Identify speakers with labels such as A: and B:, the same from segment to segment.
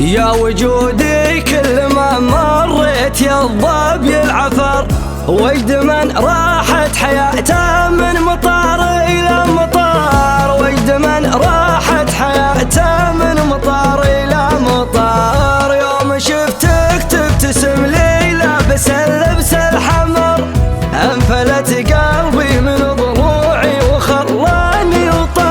A: يا وجودي كل ما مريت يضب العفر، وجد من راحت حياته من مطار إلى مطار، وجد من راحت حياته من مطار إلى مطار. يوم شفتك تبتسم لي لابس اللبس الحمر، انفلت قلبي من ضلوعي وخلاني وطار.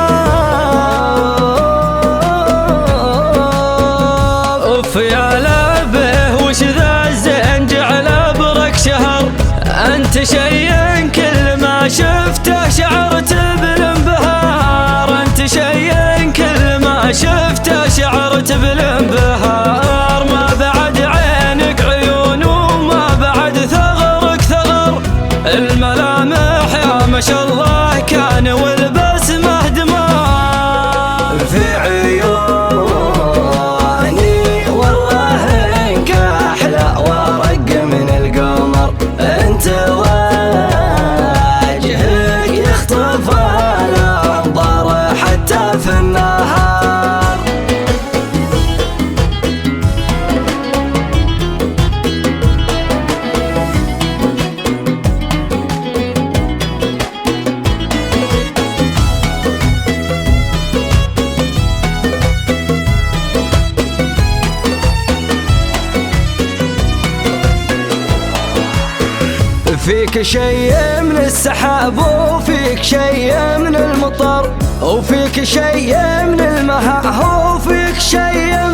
A: اوف يا لبه وش ذا الزين جعل برك شهر، انت شي كل ما شفته شعرت بالانبهار، انت شي كل ما شفته شعرت بالانبهار. ما بعد عينك عيون وما بعد ثغرك ثغر، الملامح يا ما شاء الله كان والبسمه دمار.
B: في عيوني والله انك احلى ورق من القمر، انت وجهك يخطف الانظار حتى في النهار.
A: فيك شي من السحاب وفيك شي من المطر، وفيك شي من المها وفيك شي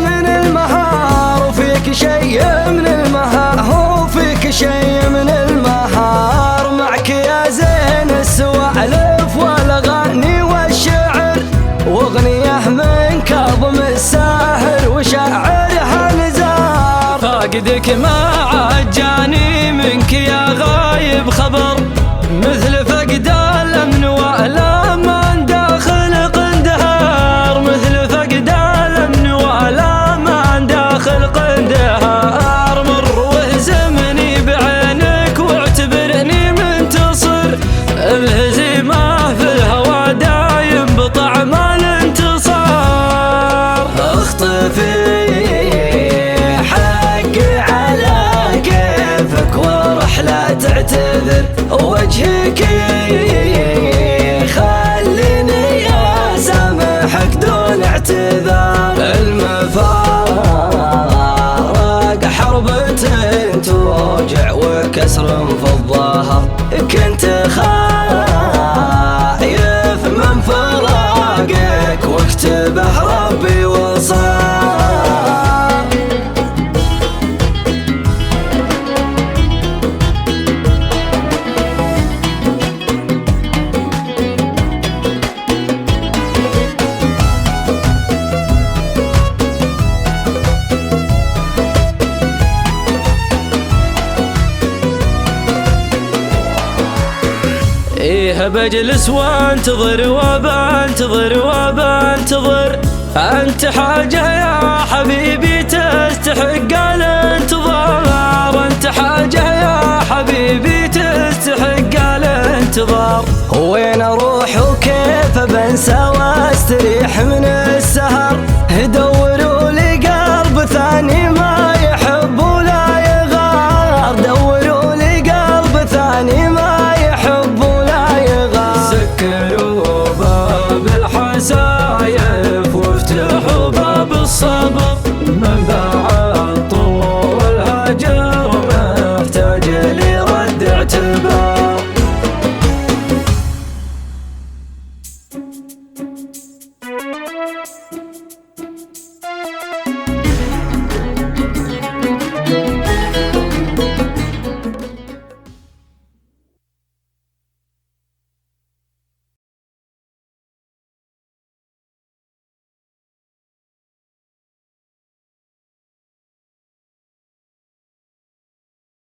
A: من المهار، وفيك شي من المها وفيك شي من المهار. معك يا زين السوالف والاغاني والشعر، واغنيه من كاظم الساهر وشاعرها نزار. فاقدك ما عجاني منك يا غايب خبر، مثل فقد الامن والامان داخل قندهار، مثل فقد الامن والامان داخل قندهار. مر واهزمني بعينك واعتبرني منتصر، الهزيمه في الهوى دايم بطعم الانتصار.
B: اخطفي لا تعتذر وجهك خليني اسامحك دون اعتذار. المفارق حربة توجع وكسر في الظهر، كنت خايف من فراقك واكتبه ربي وصار.
A: ايه بجلس وانتظر وبنتظر وبنتظر، انت حاجة يا حبيبي تستحق الانتظار، انت حاجة يا حبيبي تستحق الانتظار.
B: وين اروح وكيف بنسى واستريح من السهر، دوروا لي قلب ثاني ما يحب ولا يغار، دوروا لي قلب ثاني ما يحب ولا يغار.
A: سكروا باب الحسايف وافتحوا باب الصبر،